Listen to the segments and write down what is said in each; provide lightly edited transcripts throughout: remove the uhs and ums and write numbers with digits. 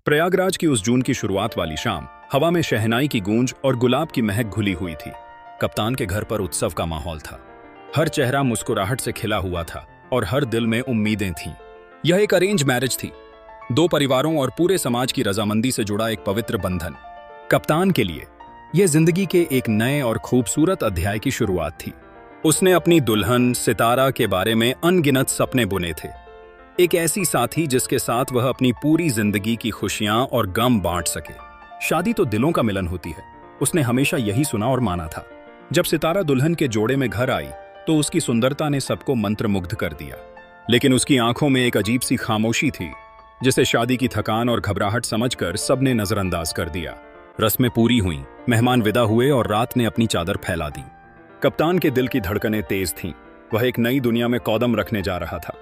प्रयागराज की उस जून की शुरुआत वाली शाम हवा में शहनाई की गूंज और गुलाब की महक घुली हुई थी। कप्तान के घर पर उत्सव का माहौल था। हर चेहरा मुस्कुराहट से खिला हुआ था और हर दिल में उम्मीदें थीं। यह एक अरेंज मैरिज थी, दो परिवारों और पूरे समाज की रजामंदी से जुड़ा एक पवित्र बंधन। कप्तान के लिए यह जिंदगी के एक नए और खूबसूरत अध्याय की शुरुआत थी। उसने अपनी दुल्हन सितारा के बारे में अनगिनत सपने बुने थे, एक ऐसी साथी जिसके साथ वह अपनी पूरी जिंदगी की खुशियां और गम बांट सके। शादी तो दिलों का मिलन होती है, उसने हमेशा यही सुना और माना था। जब सितारा दुल्हन के जोड़े में घर आई तो उसकी सुंदरता ने सबको मंत्रमुग्ध कर दिया, लेकिन उसकी आंखों में एक अजीब सी खामोशी थी जिसे शादी की थकान और घबराहट समझकर सबने नजरअंदाज कर दिया। रस्में पूरी हुईं, मेहमान विदा हुए और रात ने अपनी चादर फैला दी। कप्तान के दिल की धड़कनें तेज थीं। वह एक नई दुनिया में कदम रखने जा रहा था।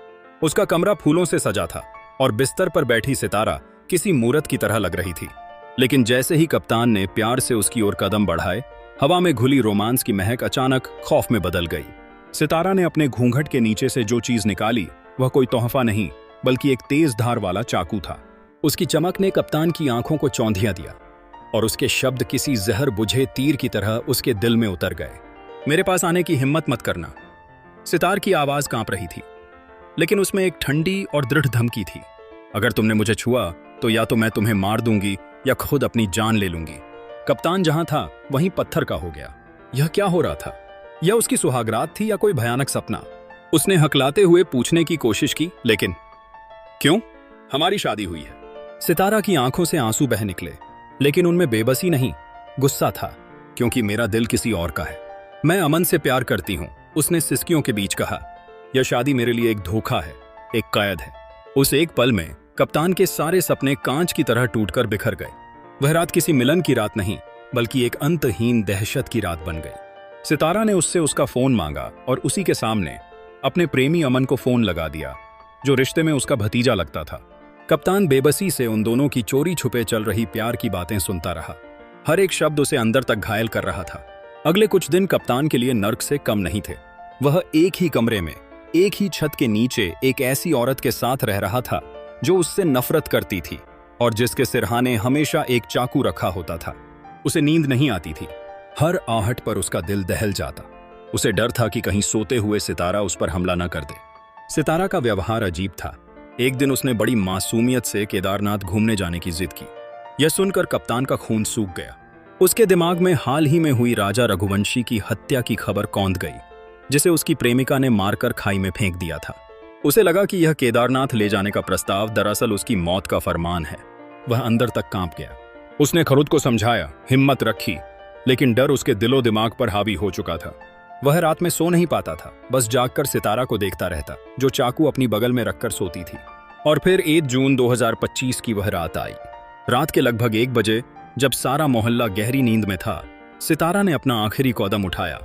उसका कमरा फूलों से सजा था और बिस्तर पर बैठी सितारा किसी मूरत की तरह लग रही थी। लेकिन जैसे ही कप्तान ने प्यार से उसकी ओर कदम बढ़ाए, हवा में घुली रोमांस की महक अचानक खौफ में बदल गई। सितारा ने अपने घूंघट के नीचे से जो चीज निकाली वह कोई तोहफा नहीं बल्कि एक तेज धार वाला चाकू था। उसकी चमक ने कप्तान की आंखों को चौंधिया दिया और उसके शब्द किसी जहर बुझे तीर की तरह उसके दिल में उतर गए। मेरे पास आने की हिम्मत मत करना। सितार की आवाज कांप रही थी, लेकिन उसमें एक ठंडी और दृढ़ धमकी थी। अगर तुमने मुझे छुआ तो या तो मैं तुम्हें मार दूंगी या खुद अपनी जान ले लूंगी। कप्तान जहां था वहीं पत्थर का हो गया। यह क्या हो रहा था? यह उसकी सुहागरात थी या कोई भयानक सपना? उसने हकलाते हुए पूछने की कोशिश की, लेकिन क्यों? हमारी शादी हुई है। सितारा की आंखों से आंसू बह निकले, लेकिन उनमें बेबसी नहीं, गुस्सा था। क्योंकि मेरा दिल किसी और का है। मैं अमन से प्यार करती हूं, उसने सिसकियों के बीच कहा। यह शादी मेरे लिए एक धोखा है, एक कैद है। उस एक पल में कप्तान के सारे सपने कांच की तरह टूटकर बिखर गए। वह रात किसी मिलन की रात नहीं बल्कि एक अंतहीन दहशत की रात बन गई। सितारा ने उससे उसका फोन मांगा और उसी के सामने अपने प्रेमी अमन को फोन लगा दिया, जो रिश्ते में उसका भतीजा लगता था। कप्तान बेबसी से उन दोनों की चोरी छुपे चल रही प्यार की बातें सुनता रहा। हर एक शब्द उसे अंदर तक घायल कर रहा था। अगले कुछ दिन कप्तान के लिए नर्क से कम नहीं थे। वह एक ही कमरे में, एक ही छत के नीचे एक ऐसी औरत के साथ रह रहा था जो उससे नफरत करती थी और जिसके सिरहाने हमेशा एक चाकू रखा होता था। उसे नींद नहीं आती थी। हर आहट पर उसका दिल दहल जाता। उसे डर था कि कहीं सोते हुए सितारा उस पर हमला न कर दे। सितारा का व्यवहार अजीब था। एक दिन उसने बड़ी मासूमियत से केदारनाथ घूमने जाने की जिद की। यह सुनकर कप्तान का खून सूख गया। उसके दिमाग में हाल ही में हुई राजा रघुवंशी की हत्या की खबर कौंध गई, जिसे उसकी प्रेमिका ने मारकर खाई में फेंक दिया था। उसे लगा कि यह केदारनाथ ले जाने का प्रस्ताव दरअसल उसकी मौत का फरमान है। वह अंदर तक कांप गया। उसने खुद को समझाया, हिम्मत रखी, लेकिन डर उसके दिलो दिमाग पर हावी हो चुका था। वह रात में सो नहीं पाता था, बस जागकर सितारा को देखता रहता, जो चाकू अपनी बगल में रखकर सोती थी। और फिर 1 जून 2025 की वह रात आई। रात के लगभग 1 बजे, जब सारा मोहल्ला गहरी नींद में था, सितारा ने अपना आखिरी कदम उठाया।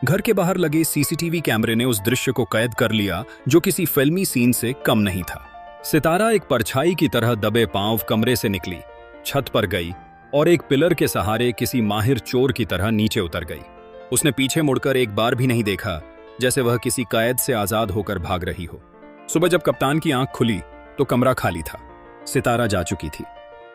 घर के बाहर लगे सीसीटीवी कैमरे ने उस दृश्य को कैद कर लिया जो किसी फिल्मी सीन से कम नहीं था। सितारा एक परछाई की तरह दबे पांव कमरे से निकली, छत पर गई और एक पिलर के सहारे किसी माहिर चोर की तरह नीचे उतर गई। उसने पीछे मुड़कर एक बार भी नहीं देखा, जैसे वह किसी कैद से आजाद होकर भाग रही हो। सुबह जब कप्तान की आंख खुली तो कमरा खाली था। सितारा जा चुकी थी।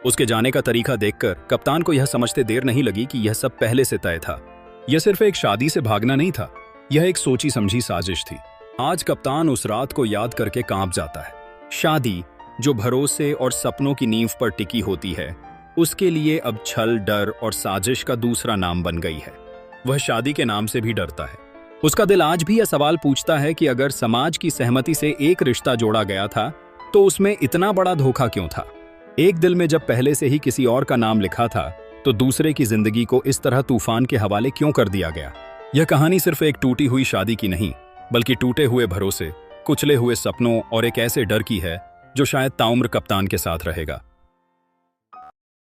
उसके जाने का तरीका देखकर कप्तान को यह समझते देर नहीं लगी कि यह सब पहले से तय था। यह सिर्फ एक शादी से भागना नहीं था, यह एक सोची समझी साजिश थी। आज कप्तान उस रात को याद करके कांप जाता है। शादी, जो भरोसे और सपनों की नींव पर टिकी होती है, उसके लिए अब छल, डर और साजिश का दूसरा नाम बन गई है। वह शादी के नाम से भी डरता है। उसका दिल आज भी यह सवाल पूछता है कि अगर समाज की सहमति से एक रिश्ता जोड़ा गया था तो उसमें इतना बड़ा धोखा क्यों था? एक दिल में जब पहले से ही किसी और का नाम लिखा था तो दूसरे की जिंदगी को इस तरह तूफान के हवाले क्यों कर दिया गया? यह कहानी सिर्फ एक टूटी हुई शादी की नहीं बल्कि टूटे हुए भरोसे, कुचले हुए सपनों और एक ऐसे डर की है जो शायद ताउम्र कप्तान के साथ रहेगा।